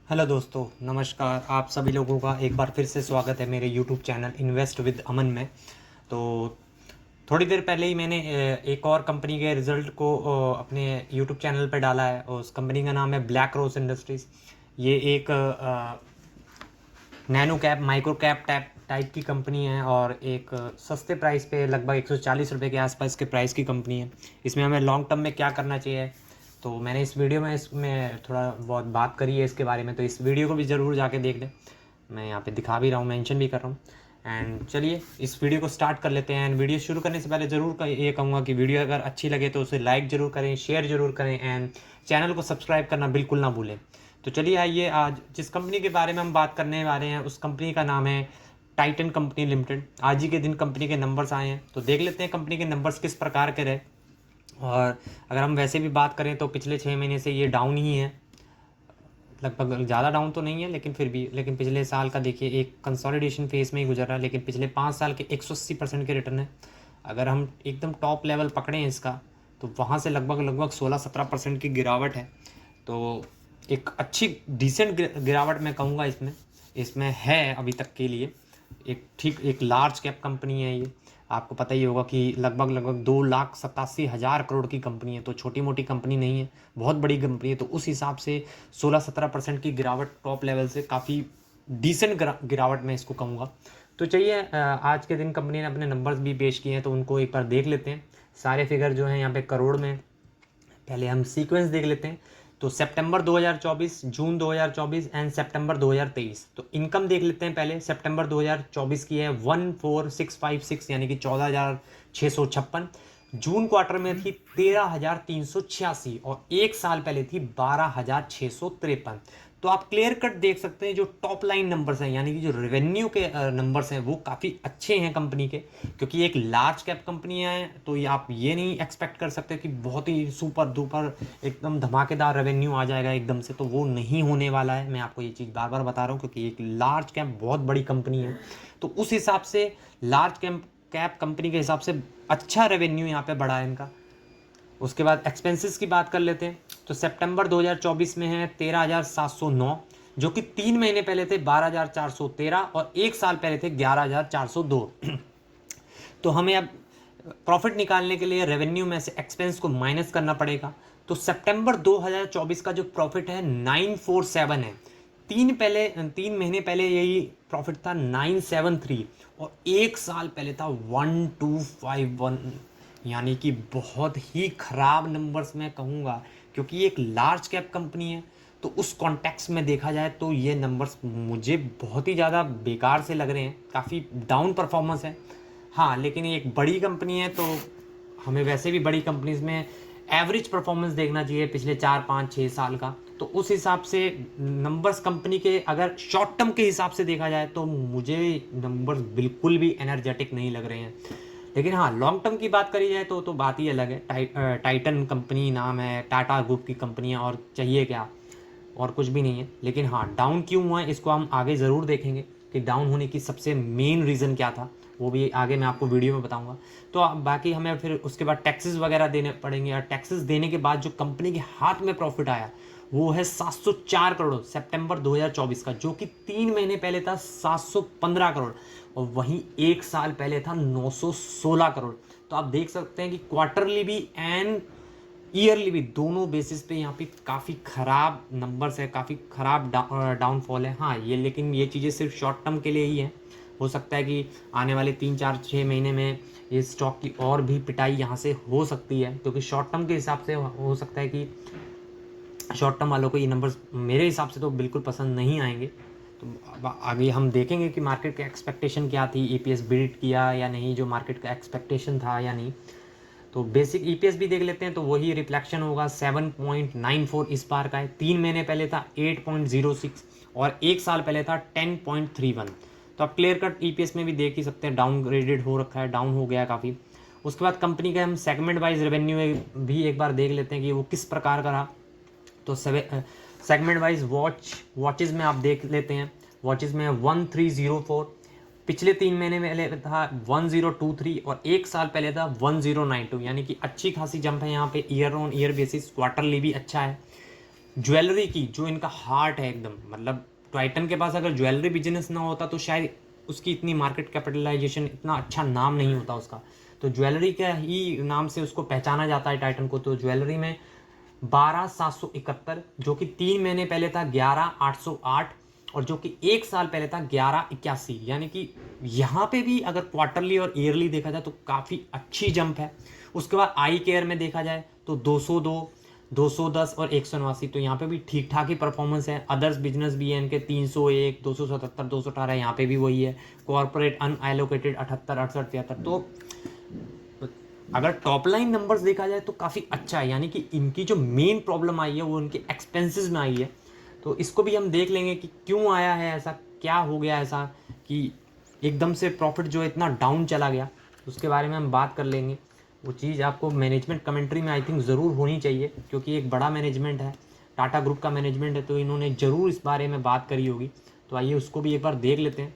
Hello दोस्तों, नमस्कार। आप सभी लोगों का एक बार फिर से स्वागत है मेरे यूट्यूब चैनल इन्वेस्ट विद अमन में। तो थोड़ी देर पहले ही मैंने एक और कंपनी के रिज़ल्ट को अपने यूट्यूब चैनल पर डाला है और उस कंपनी का नाम है ब्लैक रोज इंडस्ट्रीज़। ये एक nano cap micro cap type की कंपनी है और एक सस्ते प्राइस पे लगभग 140 रुपये के आसपास के प्राइस की कंपनी है। इसमें हमें लॉन्ग टर्म में क्या करना चाहिए, तो मैंने इस वीडियो में इसमें थोड़ा बहुत बात करी है इसके बारे में, तो इस वीडियो को भी ज़रूर जाके देख लें। मैं यहाँ पे दिखा भी रहा हूँ, मेंशन भी कर रहा हूँ। एंड चलिए इस वीडियो को स्टार्ट कर लेते हैं। एंड वीडियो शुरू करने से पहले ज़रूर ये कहूँगा कि वीडियो अगर अच्छी लगे तो उसे लाइक ज़रूर करें, शेयर ज़रूर करें एंड चैनल को सब्सक्राइब करना बिल्कुल ना भूलें। तो चलिए आइए, आज जिस कंपनी के बारे में हम बात करने वाले हैं उस कंपनी का नाम है टाइटन कंपनी लिमिटेड। आज ही के दिन कंपनी के नंबर्स आए हैं, तो देख लेते हैं कंपनी के नंबर्स किस प्रकार के रहे। और अगर हम वैसे भी बात करें तो पिछले 6 महीने से ये डाउन ही है, लगभग ज़्यादा डाउन तो नहीं है लेकिन फिर भी। लेकिन पिछले साल का देखिए, एक कंसोलिडेशन फेज में ही गुजर रहा है, लेकिन पिछले 5 साल के 180% के रिटर्न है। अगर हम एकदम टॉप लेवल पकड़ें इसका, तो वहाँ से लगभग 16-17% की गिरावट है। तो एक अच्छी डिसेंट गिरावट मैं कहूँगा इसमें इसमें है अभी तक के लिए। एक लार्ज कैप कंपनी है ये। आपको पता ही होगा कि लगभग 2,87,000 करोड़ की कंपनी है, तो छोटी मोटी कंपनी नहीं है, बहुत बड़ी कंपनी है। तो उस हिसाब से 16-17% की गिरावट टॉप लेवल से काफ़ी डिसेंट गिरावट मैं इसको कहूँगा। तो चलिए, आज के दिन कंपनी ने अपने नंबर्स भी पेश किए हैं, तो उनको एक बार देख लेते हैं। सारे फिगर जो हैं यहाँ पे करोड़ में। पहले हम सीक्वेंस देख लेते हैं। तो सितंबर 2024, जून 2024 एंड सितंबर 2023। तो इनकम देख लेते हैं पहले। सितंबर 2024 की है 14656, यानी कि 14,656। जून क्वार्टर में थी 13,386 और एक साल पहले थी 12,653। तो आप क्लियर कट देख सकते हैं जो टॉप लाइन नंबर्स हैं, यानी कि जो रेवेन्यू के नंबर्स हैं वो काफ़ी अच्छे हैं कंपनी के। क्योंकि एक लार्ज कैप कंपनी है, तो ये आप ये नहीं एक्सपेक्ट कर सकते कि बहुत ही सुपर डुपर एकदम धमाकेदार रेवेन्यू आ जाएगा एकदम से, तो वो नहीं होने वाला है। मैं आपको ये चीज़ बार बार बता रहा हूँ, क्योंकि एक लार्ज कैप बहुत बड़ी कंपनी है, तो उस हिसाब से लार्ज कैप कंपनी के हिसाब से अच्छा रेवेन्यू यहाँ पे बढ़ा है इनका। उसके बाद एक्सपेंसेस की बात कर लेते हैं। तो सितंबर 2024 में है 13,709, जो कि 3 महीने पहले थे 12,413 और एक साल पहले थे 11,402। तो हमें अब प्रॉफिट निकालने के लिए रेवेन्यू में से एक्सपेंस को माइनस करना पड़ेगा। तो सितंबर 2024 का जो प्रॉफिट है 947 है। 3 महीने पहले यही प्रॉफिट था 973 और एक साल पहले था 1251, यानी कि बहुत ही ख़राब नंबर्स मैं कहूँगा। क्योंकि एक लार्ज कैप कंपनी है, तो उस कॉन्टेक्स्ट में देखा जाए तो ये नंबर्स मुझे बहुत ही ज़्यादा बेकार से लग रहे हैं, काफ़ी डाउन परफॉर्मेंस है। हाँ, लेकिन ये एक बड़ी कंपनी है, तो हमें वैसे भी बड़ी कंपनीज में एवरेज परफॉर्मेंस देखना चाहिए पिछले 4-5-6 साल का। तो उस हिसाब से नंबर्स कंपनी के अगर शॉर्ट टर्म के हिसाब से देखा जाए तो मुझे नंबर्स बिल्कुल भी एनर्जेटिक नहीं लग रहे हैं। लेकिन हाँ, लॉन्ग टर्म की बात करी जाए तो बात ही अलग है। टाइटन कंपनी नाम है, टाटा ग्रुप की कंपनी है, और चाहिए क्या, और कुछ भी नहीं है। लेकिन हाँ, डाउन क्यों हुआ है इसको हम आगे ज़रूर देखेंगे कि डाउन होने की सबसे मेन रीज़न क्या था, वो भी आगे मैं आपको वीडियो में बताऊंगा। तो बाकी हमें फिर उसके बाद टैक्सेस वगैरह देने पड़ेंगे, और टैक्सेस देने के बाद जो कंपनी के हाथ में प्रॉफिट आया वो है 704 करोड़ सितंबर 2024 का, जो कि 3 महीने पहले था 715 करोड़ और वहीं एक साल पहले था 916 करोड़। तो आप देख सकते हैं कि क्वार्टरली भी एंड ईयरली भी दोनों बेसिस पे यहाँ पे काफ़ी ख़राब नंबर्स है, काफ़ी ख़राब डाउनफॉल है। हाँ, ये लेकिन ये चीज़ें सिर्फ शॉर्ट टर्म के लिए ही हैं। हो सकता है कि आने वाले 3-4-6 महीने में ये स्टॉक की और भी पिटाई यहाँ से हो सकती है, क्योंकि शॉर्ट टर्म के हिसाब से हो सकता है कि शॉर्ट टर्म वालों को ये नंबर्स मेरे हिसाब से तो बिल्कुल पसंद नहीं आएंगे। तो अब आगे हम देखेंगे कि मार्केट का एक्सपेक्टेशन क्या थी, ईपीएस बीट किया या नहीं, जो मार्केट का एक्सपेक्टेशन था या नहीं। तो बेसिक ईपीएस भी देख लेते हैं, तो वही रिफ्लेक्शन होगा 7.94 इस बार का है। 3 महीने पहले था 8.06 और एक साल पहले था 10.31। तो आप क्लियर कट ईपीएस में भी देख ही सकते हैं, डाउनग्रेडेड हो रखा है, डाउन हो गया काफ़ी। उसके बाद कंपनी का हम सेगमेंट वाइज रेवेन्यू भी एक बार देख लेते हैं कि वो किस प्रकार का रहा। तो सेगमेंट वाइज वॉचेस में आप देख लेते हैं। वॉचेस में 1304, पिछले 3 महीने पहले था 1023 और एक साल पहले था 1092, यानी कि अच्छी खासी जंप है यहाँ पे year on year basis. Quarterly भी अच्छा है। ज्वेलरी की जो इनका हार्ट है एकदम, मतलब टाइटन के पास अगर ज्वेलरी बिजनेस ना होता तो शायद उसकी इतनी मार्केट कैपिटलाइजेशन, इतना अच्छा नाम नहीं होता उसका। तो ज्वेलरी का ही नाम से उसको पहचाना जाता है टाइटन को। तो ज्वेलरी में 12,771, जो कि 3 महीने पहले था 11,808, और जो कि 1 साल पहले था 11,81। यानी कि यहाँ पे भी अगर क्वार्टरली और ईयरली देखा जाए तो काफ़ी अच्छी जंप है। उसके बाद आई केयर में देखा जाए तो 202, 210 और 189, तो यहाँ पे भी ठीक ठाक ही परफॉर्मेंस है। अदर्स बिजनेस भी है इनके 301, 277, 218, यहाँ पे भी वही है। Corporate unallocated 78, 68, 73। तो अगर टॉप लाइन नंबर्स देखा जाए तो काफ़ी अच्छा है। यानी कि इनकी जो मेन प्रॉब्लम आई है वो उनके एक्सपेंसेस में आई है। तो इसको भी हम देख लेंगे कि क्यों आया है ऐसा, क्या हो गया ऐसा कि एकदम से प्रॉफिट जो है इतना डाउन चला गया। उसके बारे में हम बात कर लेंगे। वो चीज़ आपको मैनेजमेंट कमेंट्री में आई थिंक ज़रूर होनी चाहिए, क्योंकि एक बड़ा मैनेजमेंट है, टाटा ग्रुप का मैनेजमेंट है, तो इन्होंने ज़रूर इस बारे में बात करी होगी। तो आइए उसको भी एक बार देख लेते हैं।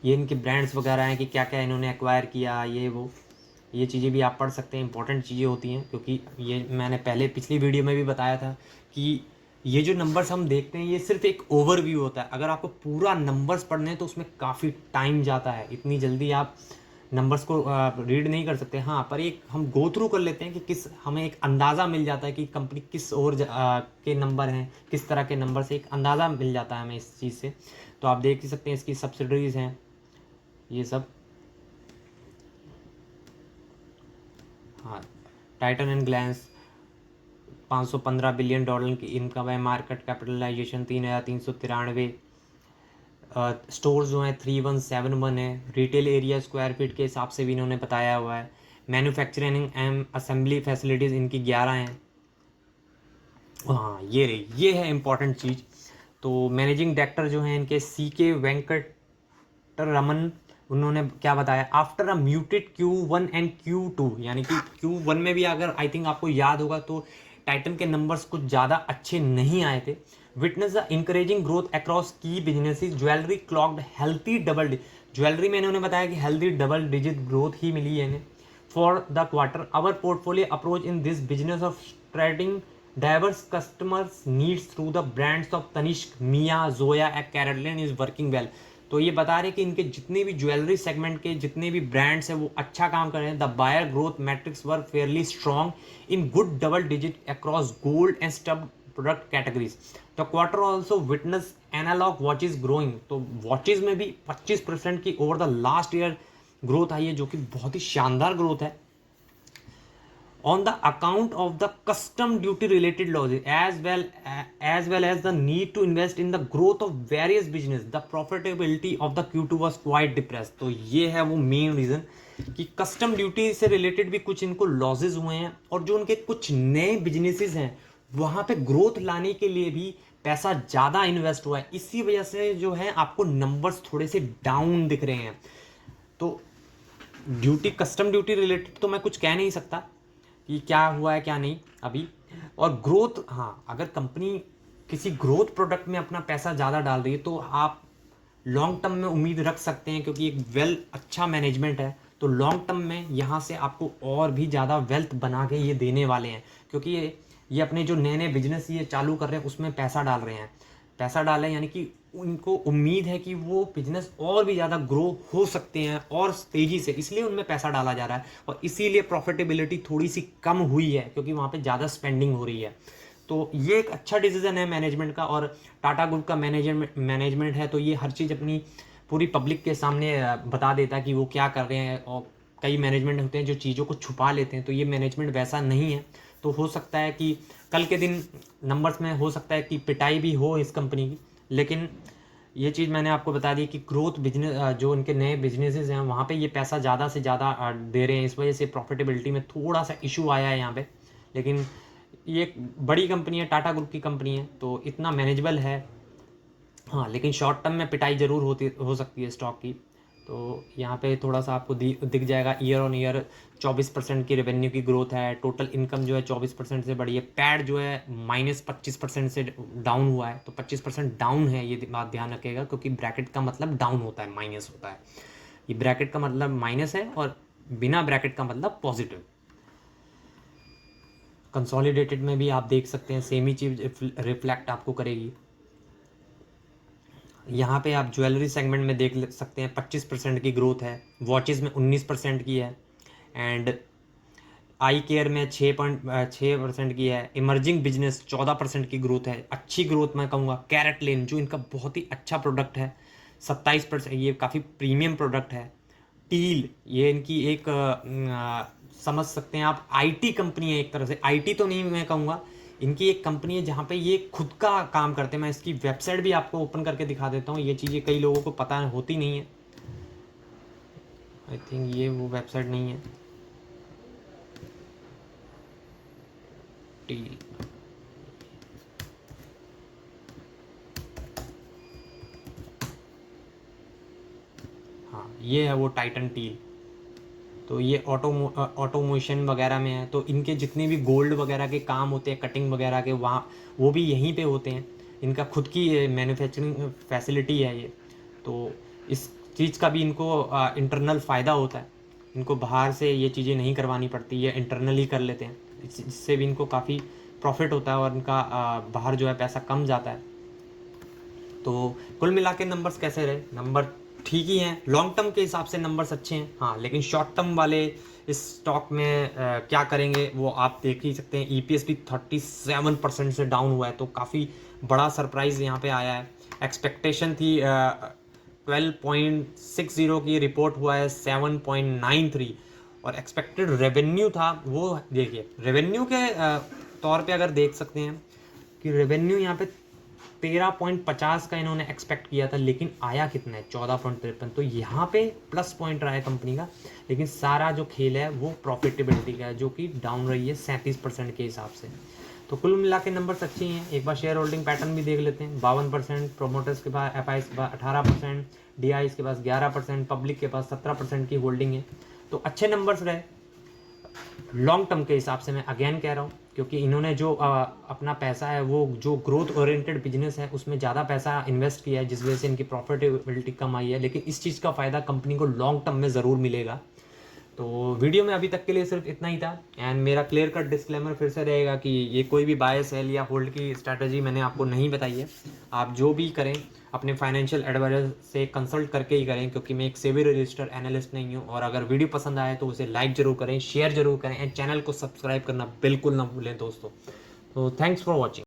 ये इनके ब्रांड्स वगैरह हैं कि क्या क्या इन्होंने एक्वायर किया, ये वो, ये चीज़ें भी आप पढ़ सकते हैं। इंपॉर्टेंट चीज़ें होती हैं, क्योंकि ये मैंने पहले पिछली वीडियो में भी बताया था कि ये जो नंबर्स हम देखते हैं ये सिर्फ एक ओवरव्यू होता है। अगर आपको पूरा नंबर्स पढ़ने हैं तो उसमें काफ़ी टाइम जाता है, इतनी जल्दी आप नंबर्स को रीड नहीं कर सकते। हाँ, पर एक हम गो थ्रू कर लेते हैं कि किस, हमें एक अंदाज़ा मिल जाता है कि कंपनी किस ओर के नंबर हैं, किस तरह के नंबर से एक अंदाज़ा मिल जाता है हमें इस चीज़ से। तो आप देख ही सकते हैं इसकी सब्सिडरीज हैं ये सब। हाँ, Titan and Glance 515 billion dollar की इनकम है, मार्केट कैपिटलाइजेशन 3,393, स्टोर्स जो हैं 3,171 है, रिटेल एरिया स्क्वायर फीट के हिसाब से भी इन्होंने बताया हुआ है। मैन्युफैक्चरिंग एंड असेंबली फैसिलिटीज़ इनकी 11 हैं। हाँ, ये रही, ये है इंपॉर्टेंट चीज़। तो मैनेजिंग डायरेक्टर जो हैं इनके CK वेंकट रमन, उन्होंने क्या बताया, after a muted Q1 and Q2, यानी कि Q1 में भी अगर आई थिंक आपको याद होगा तो टाइटन के नंबर्स कुछ ज़्यादा अच्छे नहीं आए थे। Witness the encouraging growth across key businesses, jewellery clocked healthy double, jewellery में इन्होंने बताया कि हेल्थी डबल डिजिट ग्रोथ ही मिली है इन्हें for the quarter. Our portfolio approach in this business of straddling diverse customers needs through the brands of Tanishq, Mia, Zoya and CaratLane is working well. तो ये बता रहे कि इनके जितने भी ज्वेलरी सेगमेंट के जितने भी ब्रांड्स हैं वो अच्छा काम कर रहे हैं। The buyer growth metrics were fairly strong in good double digit across gold and stud product categories. The quarter also witness analog watches growing, तो वॉचेज में भी 25% की over the last year growth आई है, जो कि बहुत ही शानदार ग्रोथ है। On the account of the custom duty related laws as well as the need to invest in the growth of various business, the profitability of the Q2 was quite depressed। तो ये है वो main reason कि custom duty से related भी कुछ इनको losses हुए हैं, और जो उनके कुछ नए बिजनेसेस हैं वहाँ पे ग्रोथ लाने के लिए भी पैसा ज़्यादा इन्वेस्ट हुआ है। इसी वजह से जो है आपको नंबर्स थोड़े से डाउन दिख रहे हैं। तो ड्यूटी, कस्टम ड्यूटी रिलेटेड तो मैं कुछ कह नहीं सकता कि क्या हुआ है क्या नहीं अभी। और ग्रोथ, हाँ, अगर कंपनी किसी ग्रोथ प्रोडक्ट में अपना पैसा ज़्यादा डाल रही है तो आप लॉन्ग टर्म में उम्मीद रख सकते हैं, क्योंकि एक अच्छा मैनेजमेंट है तो लॉन्ग टर्म में यहाँ से आपको और भी ज़्यादा वेल्थ बना के ये देने वाले हैं। क्योंकि ये अपने जो नए नए बिजनेस ये चालू कर रहे हैं उसमें पैसा डाल रहे हैं, पैसा डालें, यानी कि उनको उम्मीद है कि वो बिजनेस और भी ज़्यादा ग्रो हो सकते हैं और तेज़ी से, इसलिए उनमें पैसा डाला जा रहा है। और इसीलिए प्रॉफिटेबिलिटी थोड़ी सी कम हुई है, क्योंकि वहाँ पे ज़्यादा स्पेंडिंग हो रही है। तो ये एक अच्छा डिसीजन है मैनेजमेंट का। और टाटा ग्रुप का मैनेजमेंट है तो ये हर चीज़ अपनी पूरी पब्लिक के सामने बता देता है कि वो क्या कर रहे हैं। और कई मैनेजमेंट होते हैं जो चीज़ों को छुपा लेते हैं, तो ये मैनेजमेंट वैसा नहीं है। तो हो सकता है कि कल के दिन नंबर्स में हो सकता है कि पिटाई भी हो इस कंपनी की, लेकिन ये चीज़ मैंने आपको बता दी कि ग्रोथ बिजनेस, जो उनके नए बिजनेसेस हैं वहाँ पे ये पैसा ज़्यादा से ज़्यादा दे रहे हैं, इस वजह से प्रॉफिटेबिलिटी में थोड़ा सा इशू आया है यहाँ पे। लेकिन ये एक बड़ी कंपनी है, टाटा ग्रुप की कंपनी है, तो इतना मैनेजेबल है। हाँ, लेकिन शॉर्ट टर्म में पिटाई ज़रूर हो सकती है स्टॉक की। तो यहाँ पे थोड़ा सा आपको दिख जाएगा, ईयर ऑन ईयर 24% की रेवेन्यू की ग्रोथ है। टोटल इनकम जो है 24% से बढ़ी है। पैड जो है -25% से डाउन हुआ है। तो 25% डाउन है, ये बात ध्यान रखिएगा, क्योंकि ब्रैकेट का मतलब डाउन होता है, माइनस होता है। ये ब्रैकेट का मतलब माइनस है और बिना ब्रैकेट का मतलब पॉजिटिव। कंसोलिडेटेड में भी आप देख सकते हैं सेम ही चीज़ रिफ्लेक्ट आपको करेगी। यहाँ पे आप ज्वेलरी सेगमेंट में देख सकते हैं 25% की ग्रोथ है, वॉचेस में 19% की है, एंड आई केयर में 6% की है, इमर्जिंग बिजनेस 14% की ग्रोथ है, अच्छी ग्रोथ मैं कहूँगा। कैरेट लेन जो इनका बहुत ही अच्छा प्रोडक्ट है 27%, ये काफ़ी प्रीमियम प्रोडक्ट है। टील ये इनकी एक समझ सकते हैं आप आईटी कंपनी है, एक तरह से आईटी तो नहीं मैं कहूँगा, इनकी एक कंपनी है जहाँ पे ये खुद का काम करते हैं। मैं इसकी वेबसाइट भी आपको ओपन करके दिखा देता हूँ, ये चीज़ें कई लोगों को पता होती नहीं है। आई थिंक ये वो वेबसाइट नहीं है। टील, हाँ ये है वो टाइटन टील। तो ये ऑटोमोशन वगैरह में है, तो इनके जितने भी गोल्ड वगैरह के काम होते हैं, कटिंग वगैरह के, वहाँ वो भी यहीं पे होते हैं। इनका खुद की मैन्युफैक्चरिंग फैसिलिटी है ये। तो इस चीज़ का भी इनको इंटरनल फ़ायदा होता है, इनको बाहर से ये चीज़ें नहीं करवानी पड़ती, ये इंटरनली कर लेते हैं, इससे भी इनको काफ़ी प्रॉफिट होता है और इनका बाहर जो है पैसा कम जाता है। तो कुल मिला के नंबर्स कैसे रहे? नंबर ठीक ही हैं, लॉन्ग टर्म के हिसाब से नंबर्स अच्छे हैं, हाँ, लेकिन शॉर्ट टर्म वाले इस स्टॉक में क्या करेंगे वो आप देख ही सकते हैं। ईपीएस भी 37% से डाउन हुआ है, तो काफ़ी बड़ा सरप्राइज़ यहाँ पे आया है। एक्सपेक्टेशन थी 12.60 की, रिपोर्ट हुआ है 7.93, और एक्सपेक्टेड रेवेन्यू था वो देखिए, रेवेन्यू के तौर पे अगर देख सकते हैं कि रेवेन्यू यहाँ पे 13.50 का इन्होंने एक्सपेक्ट किया था, लेकिन आया कितना है 14.53। तो यहाँ पे प्लस पॉइंट रहा है कंपनी का, लेकिन सारा जो खेल है वो प्रॉफिटेबिलिटी का है, जो कि डाउन रही है 37% के हिसाब से। तो कुल मिला के नंबर्स अच्छे हैं। एक बार शेयर होल्डिंग पैटर्न भी देख लेते हैं। 52%, प्रोमोटर्स के पास, एफआईस के पास 18%, डीआईस के पास 11%, पब्लिक के पास 17% की होल्डिंग है। तो अच्छे नंबर्स रहे लॉन्ग टर्म के हिसाब से, मैं अगेन कह रहा हूँ, क्योंकि इन्होंने जो अपना पैसा है वो जो ग्रोथ ओरिएंटेड बिजनेस है उसमें ज़्यादा पैसा इन्वेस्ट किया है, जिस वजह से इनकी प्रॉफिटेबिलिटी कम आई है, लेकिन इस चीज़ का फ़ायदा कंपनी को लॉन्ग टर्म में ज़रूर मिलेगा। तो वीडियो में अभी तक के लिए सिर्फ इतना ही था, एंड मेरा क्लियर कट डिस्क्लेमर फिर से रहेगा कि ये कोई भी बाय सेल या होल्ड की स्ट्रैटेजी मैंने आपको नहीं बताई है। आप जो भी करें अपने फाइनेंशियल एडवाइजर से कंसल्ट करके ही करें, क्योंकि मैं एक सेबी रजिस्टर्ड एनालिस्ट नहीं हूँ। और अगर वीडियो पसंद आए तो उसे लाइक जरूर करें, शेयर जरूर करें, एंड चैनल को सब्सक्राइब करना बिल्कुल ना भूलें दोस्तों। तो थैंक्स फॉर वॉचिंग।